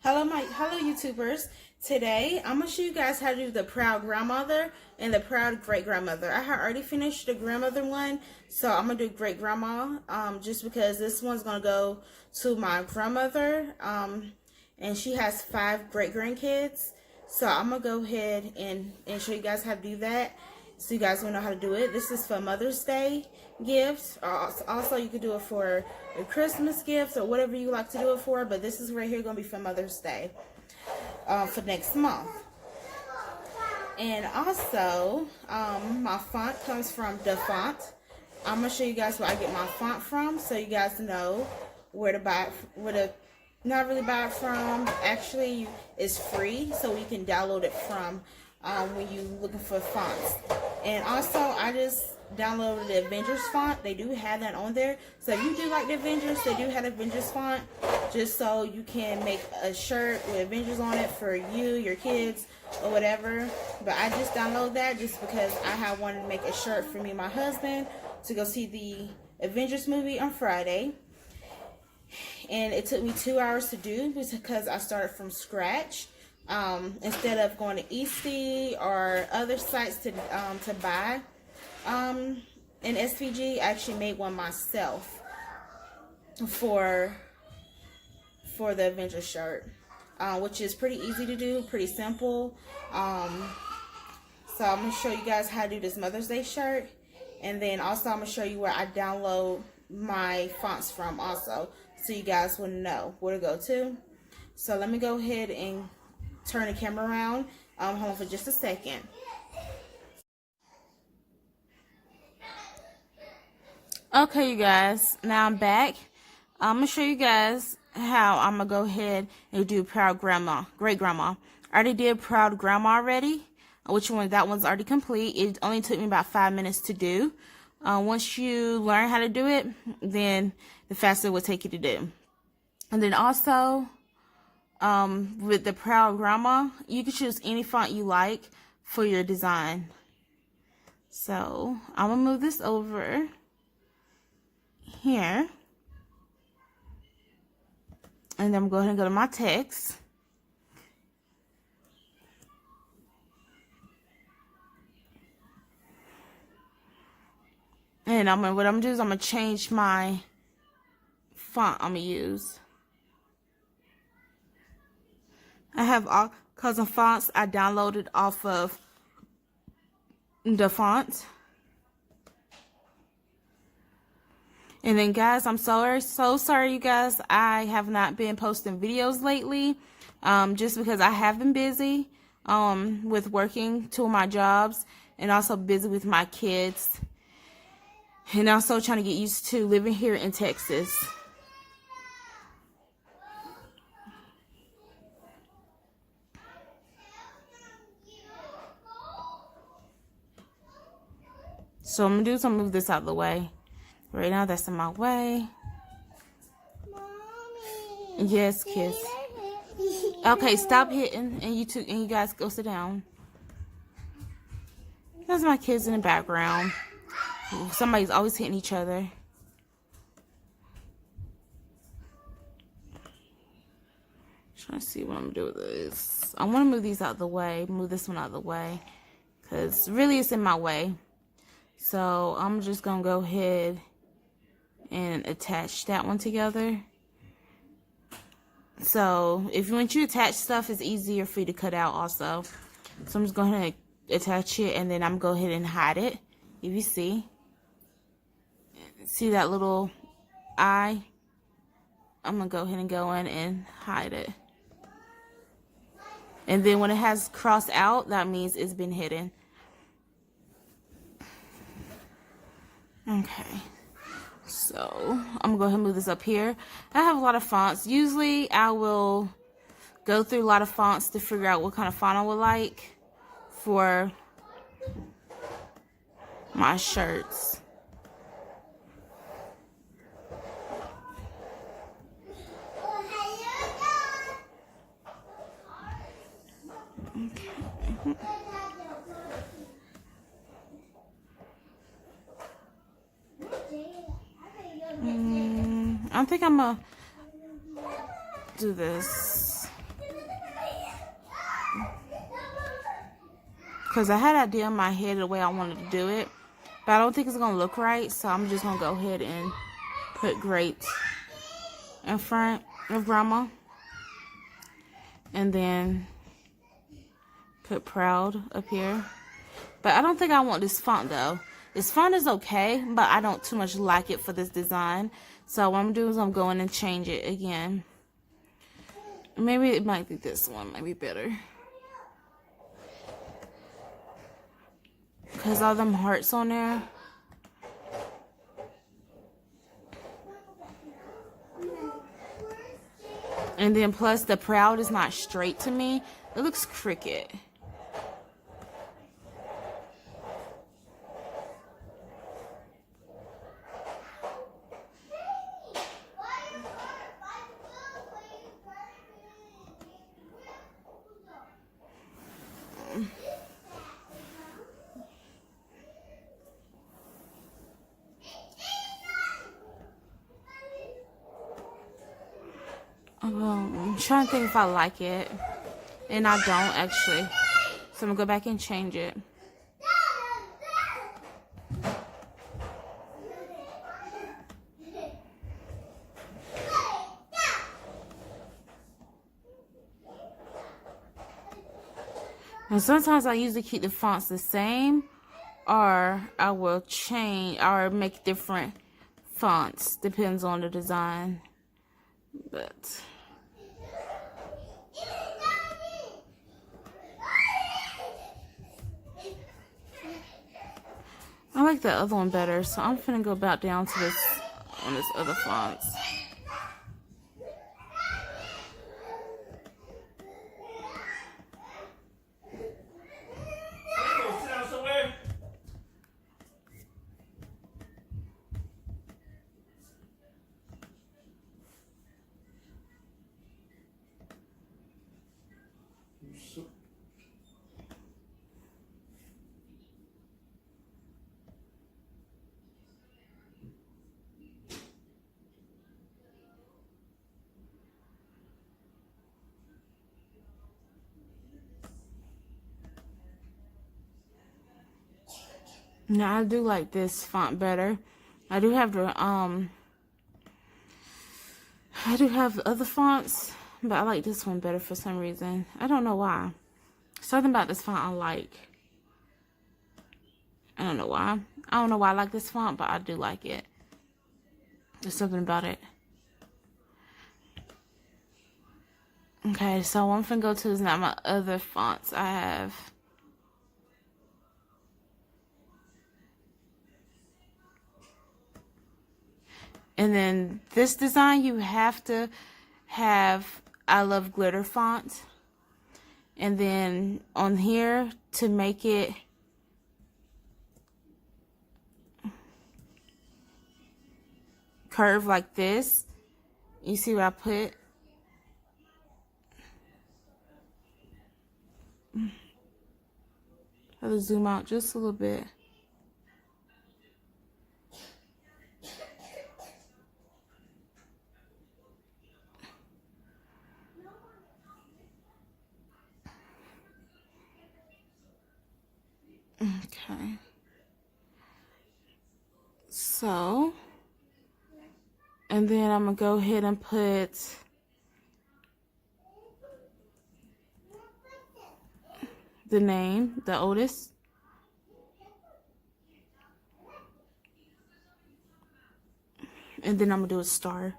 Hello YouTubers. Today I'm gonna show you guys how to do the proud grandmother and the proud great grandmother. I had already finished the grandmother one, so I'm gonna do great grandma just because this one's gonna go to my grandmother and she has 5 great grandkids. So I'm gonna go ahead and show you guys how to do that so you guys will know how to do it. This is for Mother's Day gifts. Also, you could do it for your Christmas gifts or whatever you like to do it for, but this is right here going to be for Mother's Day for next month. And also, my font comes from the font. I'm going to show you guys where I get my font from so you guys know where to buy it, not really buy it from. Actually, it's free, so you can download it from when you're looking for fonts. And also, I just downloaded the Avengers font. They do have that on there. So if you do like the Avengers, they do have the Avengers font, just so you can make a shirt with Avengers on it for you, your kids, or whatever. But I just downloaded that just because I had wanted to make a shirt for me and my husband to go see the Avengers movie on Friday. And it took me 2 hours to do because I started from scratch. Instead of going to Easty or other sites to buy an SVG, I actually made one myself for the Avengers shirt, which is pretty easy to do, pretty simple. So I'm going to show you guys how to do this Mother's Day shirt, and then also I'm going to show you where I download my fonts from also, so you guys will know where to go to. So let me go ahead and turn the camera around. Hold on for just a second. Okay, you guys, now I'm back. I'm gonna show you guys how I'm gonna go ahead and do proud grandma, great grandma. I already did proud grandma already, which one? That one's already complete. It only took me about 5 minutes to do. Once you learn how to do it, then the faster it will take you to do. And then also, with the proud grandma, you can choose any font you like for your design. So I'm gonna move this over here, and then I'm going to go to my text, and what I'm gonna do is I'm gonna change my font I'm gonna use. I have all custom fonts I downloaded off of the font. And then guys, I'm so sorry you guys, I have not been posting videos lately, just because I have been busy with working 2 of my jobs, and also busy with my kids, and also trying to get used to living here in Texas. So I'm gonna do is I'm gonna move this out of the way. Right now, that's in my way. Mommy, yes, kiss. Okay, stop hitting, and you guys go sit down. That's my kids in the background. Somebody's always hitting each other. Trying to see what I'm gonna do with this. I want to move these out of the way. Move this one out of the way, because really it's in my way. So I'm just gonna go ahead and attach that one together. So if once you attach stuff, it's easier for you to cut out also. So I'm just going to attach it, and then I'm going to go ahead and hide it. If you see that little eye, I'm going to go ahead and go in and hide it. And then when it has crossed out, that means it's been hidden. Okay. So I'm gonna go ahead and move this up here. I have a lot of fonts. Usually I will go through a lot of fonts to figure out what kind of font I would like for my shirts. Okay. I think I'm gonna do this. because I had an idea in my head the way I wanted to do it, but I don't think it's going to look right, so I'm just going to go ahead and put great in front of grandma, and then put proud up here. But I don't think I want this font though. This font is okay, but I don't too much like it for this design. So what I'm doing is I'm going and change it again. Maybe it might be this one might be better, because all them hearts on there. And then plus the proud is not straight to me. It looks crooked. I'm trying to think if I like it, and I don't actually, so I'm gonna go back and change it. And sometimes I usually keep the fonts the same, or I will change or make different fonts, depends on the design. But I like the other one better, so I'm finna go back down to this on this other fonts. Now I do like this font better. I do have the other fonts, but I like this one better for some reason. I don't know why. Something about this font I like. I don't know why. I don't know why I like this font, but I do like it. There's something about it. Okay, so I'm finna go to now my other fonts I have. And then this design, you have to have I Love Glitter font. And then on here, to make it curve like this, you see what I put? I have to zoom out just a little bit. Okay. So, and then I'm gonna go ahead and put the name, the Otis. And then I'm gonna do a star.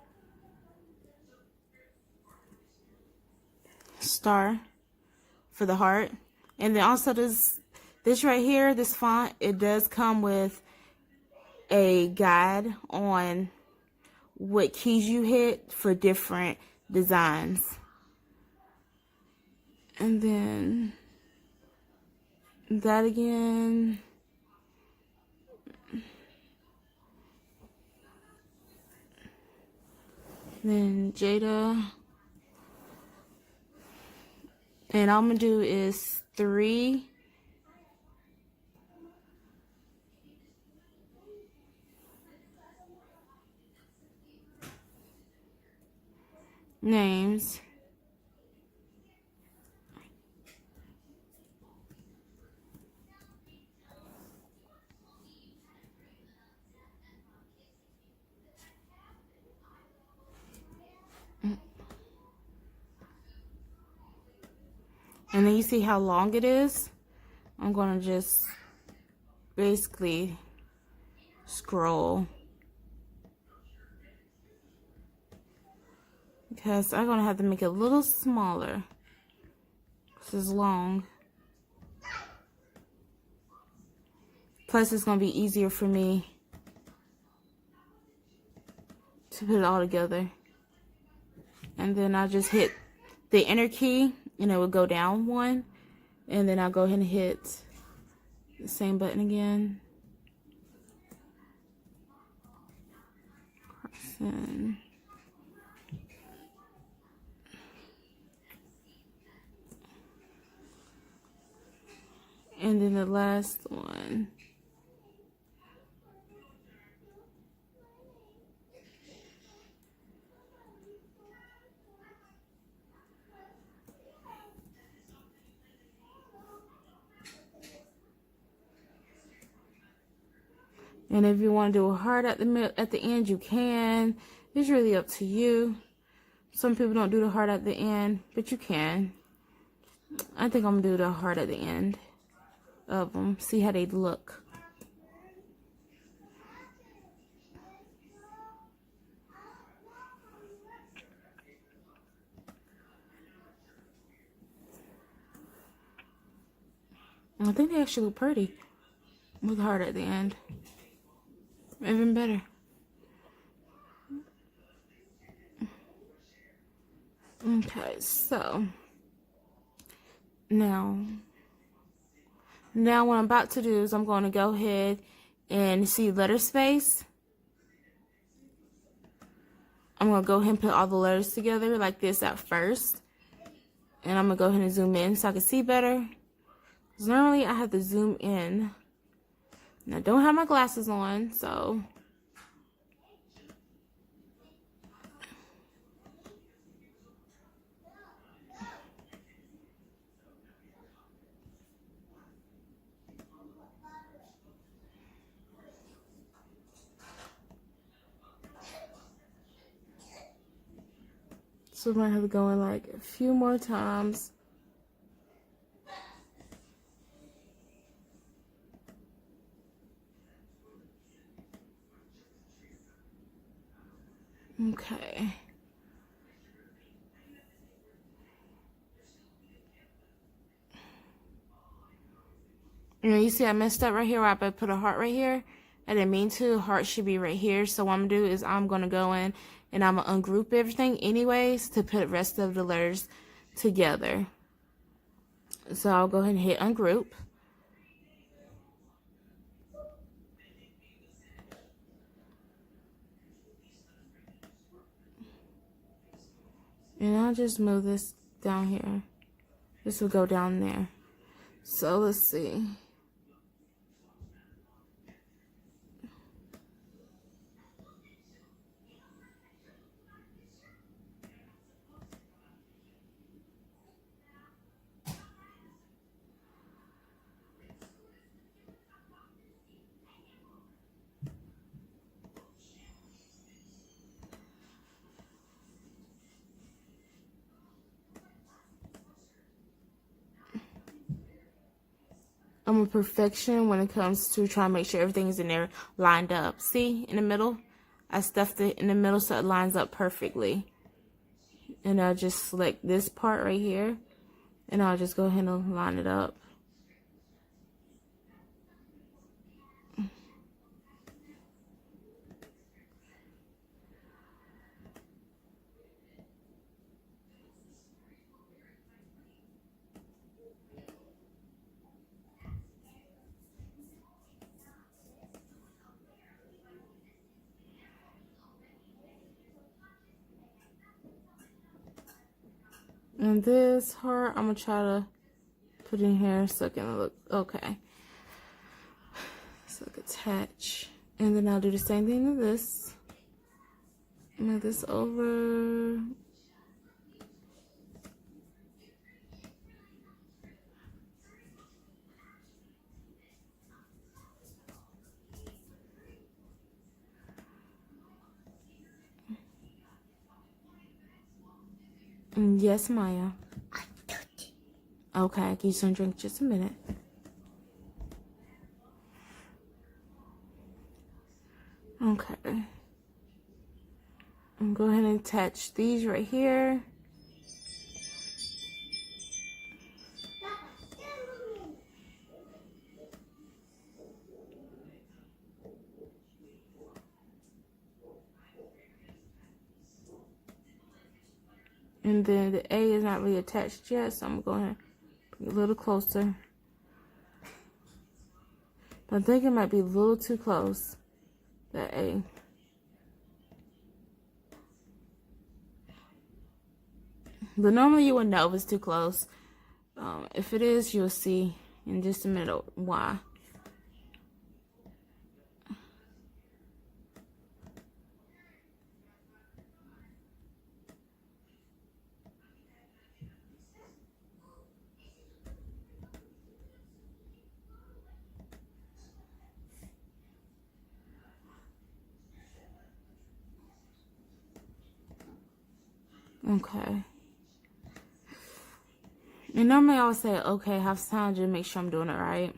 Star for the heart. And then also this right here, this font, it does come with a guide on what keys you hit for different designs. And then that again. Then Jada. And all I'm gonna do is 3 names. And then you see how long it is? I'm going to just basically scroll. Because I'm going to have to make it a little smaller. This is long. Plus, it's going to be easier for me to put it all together. And then I'll just hit the enter key and it will go down one. And then I'll go ahead and hit the same button again. Carson. And then the last one. And if you want to do a heart at the end, you can. It's really up to you. Some people don't do the heart at the end, but you can. I think I'm going to do the heart at the end of them. See how they look. I think they actually look pretty with the heart at the end. Even better. Okay, so now what I'm about to do is I'm going to go ahead and see letter space. I'm going to go ahead and put all the letters together like this at first. And I'm going to go ahead and zoom in so I can see better. Because normally I have to zoom in. And I don't have my glasses on, so I might have to go in like a few more times. Okay. You see I messed up right here where I put a heart right here. I didn't mean to. Heart should be right here. So what I'm going to do is I'm going to go in and I'm going to ungroup everything anyways to put the rest of the letters together. So I'll go ahead and hit ungroup. And I'll just move this down here. This will go down there. So let's see. I'm a perfection when it comes to trying to make sure everything's in there lined up. See, in the middle? I stuffed it in the middle so it lines up perfectly. And I'll just select this part right here. And I'll just go ahead and line it up. And this heart, I'm going to try to put in here so it can look okay. So attach. And then I'll do the same thing with this. Move this over. And yes, Maya. Okay, give you some drink just a minute. Okay. I'm going to go ahead and attach these right here. And then the A is not really attached yet, so I'm going to bring it a little closer. But I think it might be a little too close, that A. But normally you would know if it's too close. If it is, you'll see in just a minute why. Okay. And normally I would say, okay, have time to make sure I'm doing it right.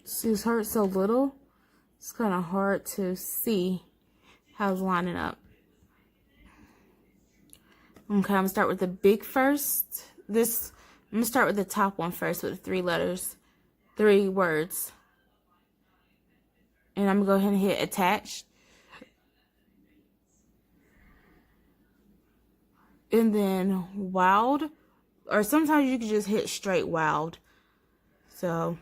See, it's hurt so little, it's kind of hard to see how it's lining up. Okay, I'm going to start with the big first. I'm going to start with the top one first with the 3 letters, 3 words. And I'm going to go ahead and hit attach. And then wild, or sometimes you can just hit straight wild. So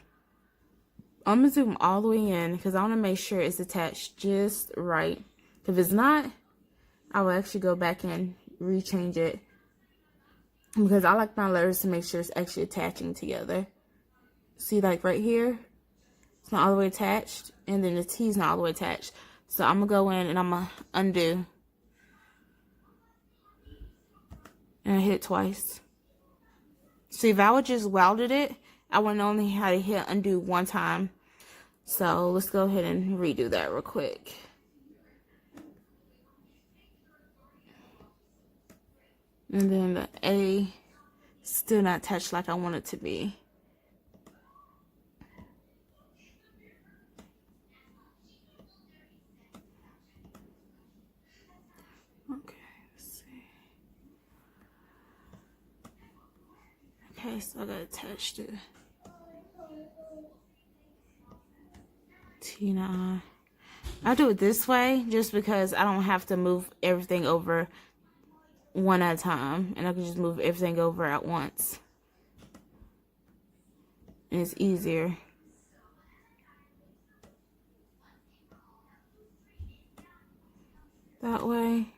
I'm going to zoom all the way in because I want to make sure it's attached just right. If it's not, I will actually go back and rechange it because I like my letters to make sure it's actually attaching together. See, like right here, it's not all the way attached, and then the T is not all the way attached. So I'm going to go in and I'm going to undo. And I hit it twice. See, if I would just welded it, I would only had to hit undo 1 time. So let's go ahead and redo that real quick. And then the A still not attached like I want it to be. Okay, let's see. Okay, so I got attached to T and I. I do it this way just because I don't have to move everything over one at a time, and I can just move everything over at once. And it's easier. That way.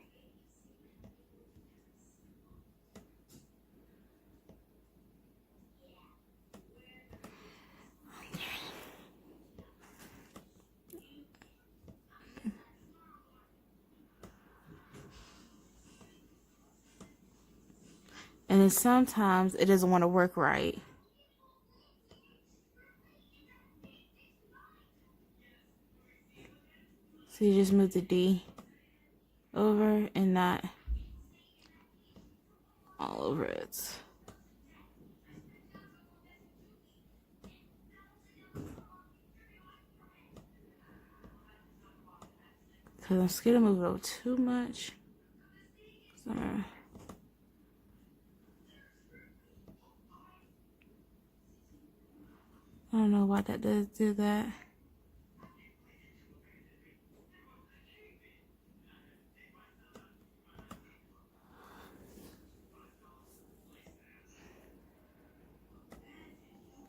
And then sometimes it doesn't want to work right. So you just move the D over and not all over it. Because I'm scared to move it over too much. I don't know why that does do that.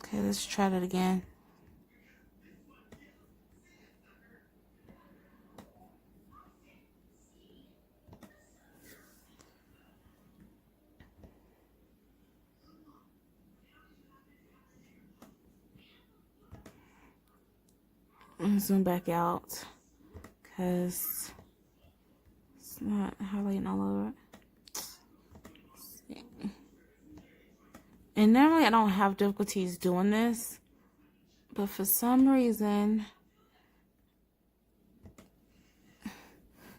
Okay, let's try that again. zoom back out because it's not highlighting all over it. And normally I don't have difficulties doing this, but for some reason,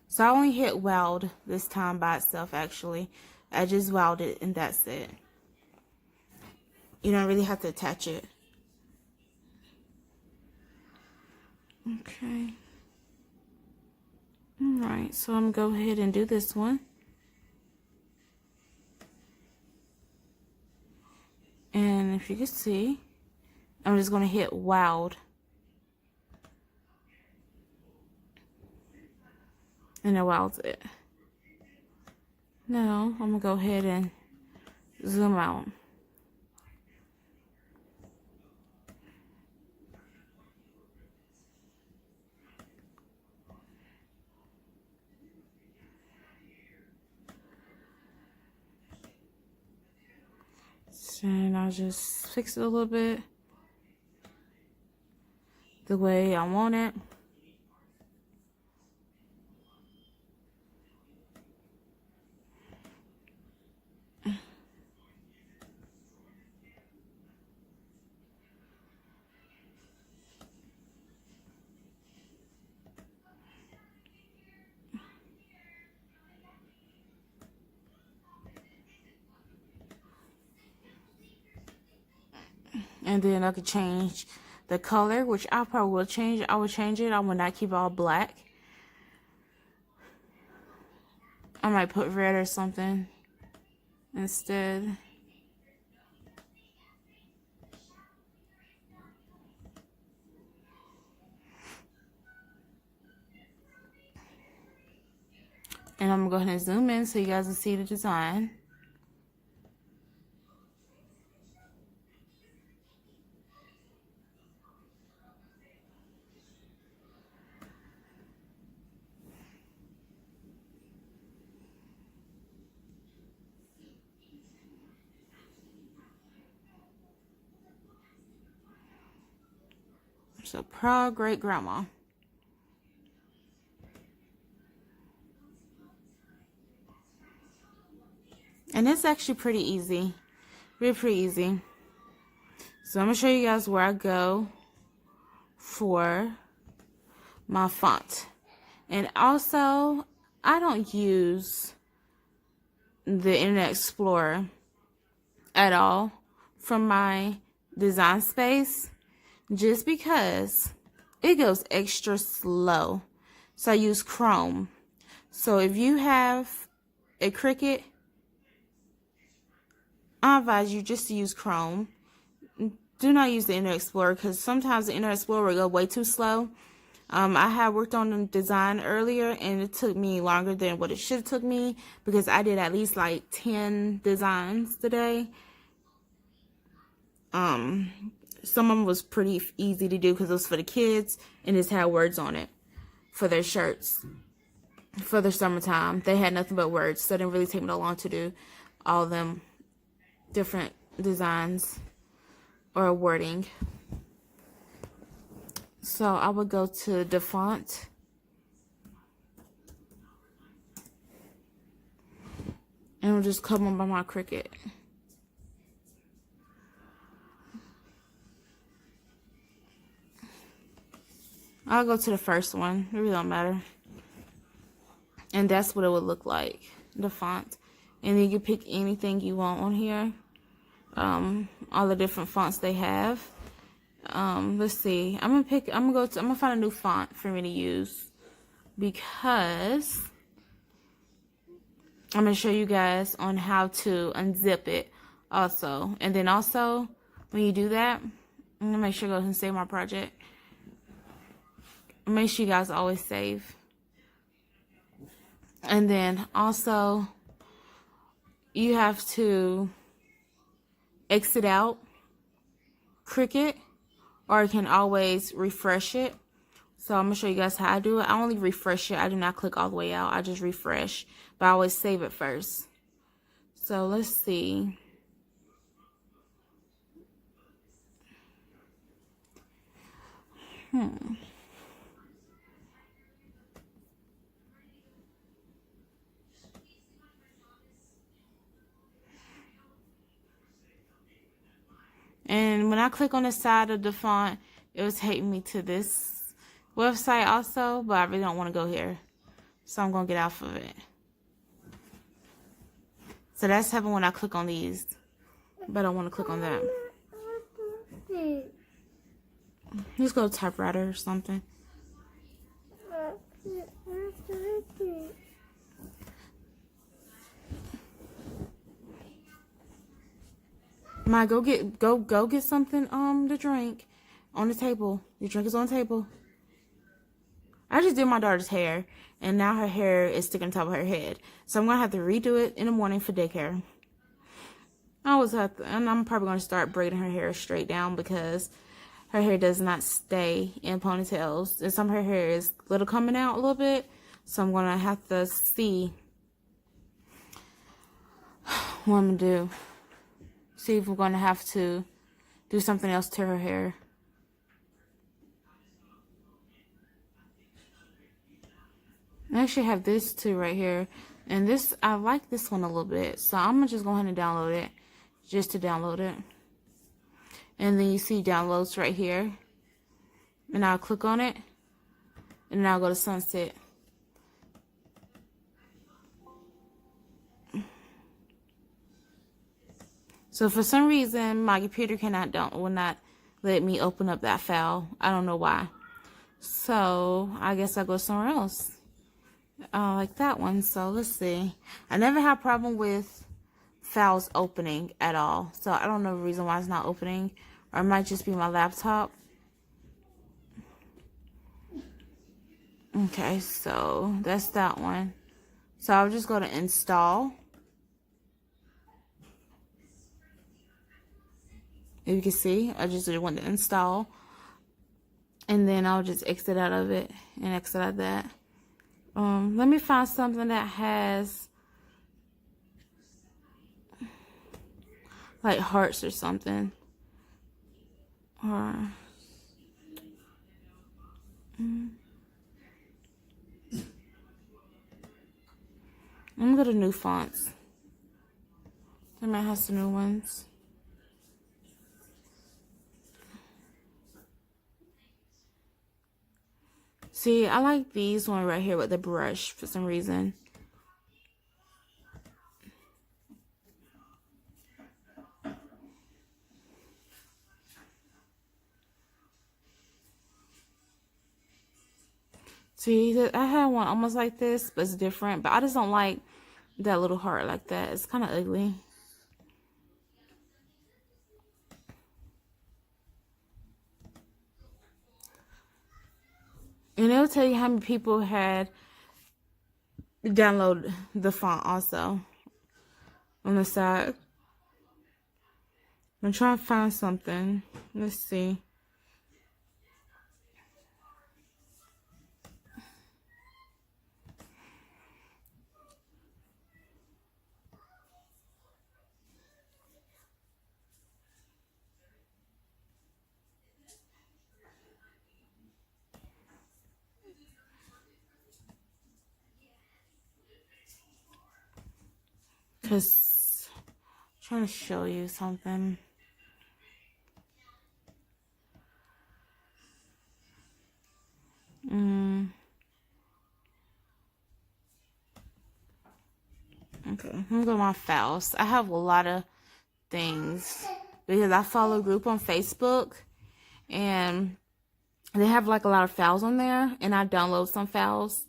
so I only hit weld this time by itself. Actually, I just welded it and that's it. You don't really have to attach it. Okay. Alright, so I'm gonna go ahead and do this one. And if you can see, I'm just gonna hit weld. And it welds it. Now, I'm gonna go ahead and zoom out. And I'll just fix it a little bit the way I want it. And then I could change the color, which I probably will change. I would change it. I would not keep it all black. I might put red or something instead. And I'm going to go ahead and zoom in so you guys can see the design. So, proud great grandma. And it's actually pretty easy. Pretty easy. So I'm going to show you guys where I go for my font. And also, I don't use the Internet Explorer at all from my design space, just because it goes extra slow. So I use Chrome. So if you have a Cricut, I advise you just to use Chrome. Do not use the Internet Explorer because sometimes the Internet Explorer will go way too slow. I had worked on the design earlier and it took me longer than what it should have took me because I did at least like 10 designs today. Some of them was pretty easy to do because it was for the kids and it had words on it for their shirts for the summertime. They had nothing but words, so it didn't really take me that long to do all of them different designs or wording. So I would go to the font and we'll just come on by my Cricut. I'll go to the first one. It really don't matter. And that's what it would look like, the font. And then you can pick anything you want on here. All the different fonts they have. Let's see. I'm gonna find a new font for me to use because I'm gonna show you guys on how to unzip it also. And then also when you do that, I'm gonna make sure to go ahead and save my project. Make sure you guys always save. And then also you have to exit out Cricut, or you can always refresh it. So I'm gonna show you guys how I do it. I only refresh it. I do not click all the way out. I just refresh, but I always save it first. So let's see. And when I click on the side of the font, it was taking me to this website also, but I really don't want to go here. So I'm going to get off of it. So that's happening when I click on these. But I don't want to click on that. Just go to typewriter or something. Ma, go get something to drink on the table. Your drink is on the table. I just did my daughter's hair, and now her hair is sticking on top of her head. So I'm gonna have to redo it in the morning for daycare. I always have to, and I'm probably gonna start braiding her hair straight down because her hair does not stay in ponytails, and some of her hair is a little coming out a little bit. So I'm gonna have to see what I'm gonna do. See if we're gonna have to do something else to her hair. I actually have this too right here. And this, I like this one a little bit. So I'm gonna just go ahead and download it. Just to download it. And then you see downloads right here. And I'll click on it. And then I'll go to sunset. So for some reason, my computer will not let me open up that file. I don't know why. So I guess I'll go somewhere else. Like that one. So let's see. I never had a problem with files opening at all. So I don't know the reason why it's not opening. Or it might just be my laptop. Okay, so that's that one. So I'll just go to install. If you can see, I just went to install. And then I'll just exit out of it and exit out of that. Let me find something that has like hearts or something. Or I'm gonna go to new fonts. They might have some new ones. See, I like these one right here with the brush for some reason. See, I had one almost like this, but it's different. But I just don't like that little heart like that. It's kind of ugly. And it'll tell you how many people had downloaded the font also on the side. I'm trying to find something. Let's see. Because I'm trying to show you something. Okay, I'm gonna go to my files. I have a lot of things because I follow a group on Facebook and they have like a lot of files on there, and I download some files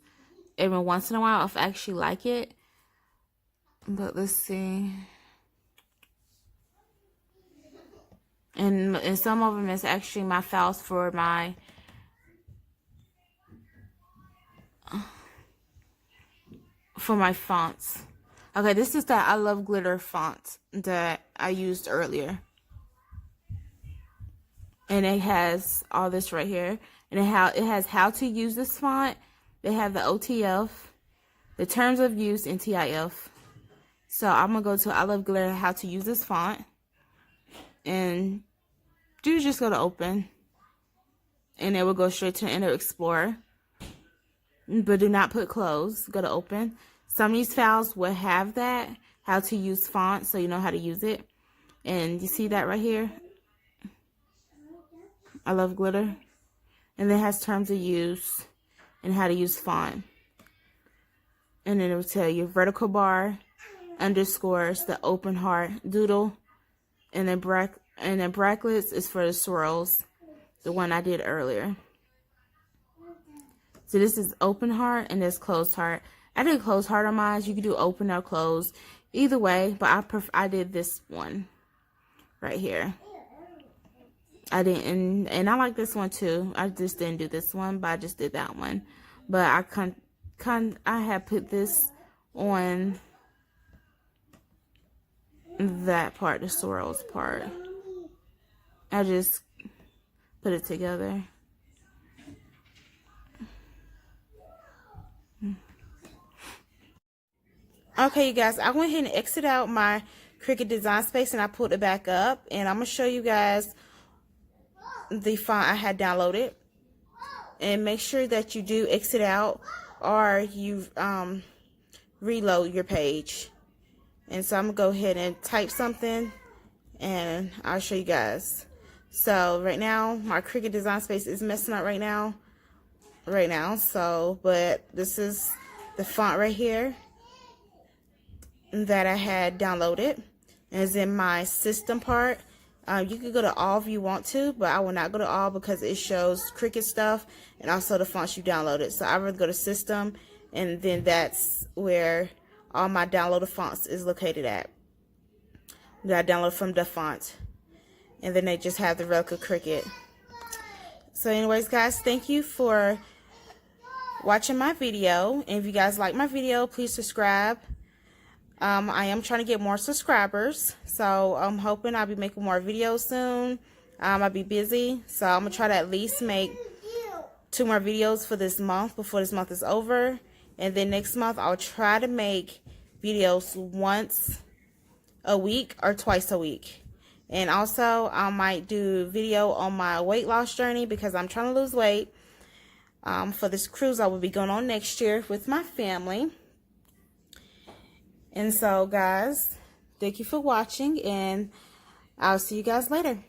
every once in a while if I actually like it. But let's see. And some of them is actually my files for my fonts. Okay, this is the I Love Glitter font that I used earlier. And it has all this right here. And it has how to use this font. They have the OTF, the terms of use, and TIF. So I'm going to go to I Love Glitter, how to use this font. And you just go to open. And it will go straight to Internet Explorer. But do not put close. Go to open. Some of these files will have that, how to use fonts, so you know how to use it. And you see that right here? I love glitter. And then it has terms of use and how to use font. And then it will tell you vertical bar, underscores, the open heart, doodle, and then brackets is for the swirls, the one I did earlier. So this is open heart and this closed heart. I did closed heart on mine. You can do open or closed, either way. But I did this one right here. I didn't, and I like this one too. I just didn't do this one, but I just did that one. But I had put this on that part, the swirls part. I just put it together. Okay, you guys, I went ahead and exited out my Cricut Design Space and I pulled it back up, and I'm gonna show you guys the font I had downloaded. And make sure that you do exit out or you reload your page. And so I'm gonna go ahead and type something and I'll show you guys. So right now my Cricut Design Space is messing up right now. So but this is the font right here that I had downloaded, and it's in my system part. You can go to all if you want to, but I will not go to all because it shows Cricut stuff and also the fonts you downloaded. So I would go to system, and then that's where all my downloaded fonts is located at. That I download from the font, and then they just have the Relica Cricut. So anyways, guys, thank you for watching my video, and if you guys like my video, please subscribe. I am trying to get more subscribers, so I'm hoping I'll be making more videos soon. I'll be busy, so I'm gonna try to at least make 2 more videos for this month before this month is over, and then next month I'll try to make videos once a week or twice a week. And also I might do video on my weight loss journey because I'm trying to lose weight for this cruise I will be going on next year with my family. And so, guys, thank you for watching, and I'll see you guys later.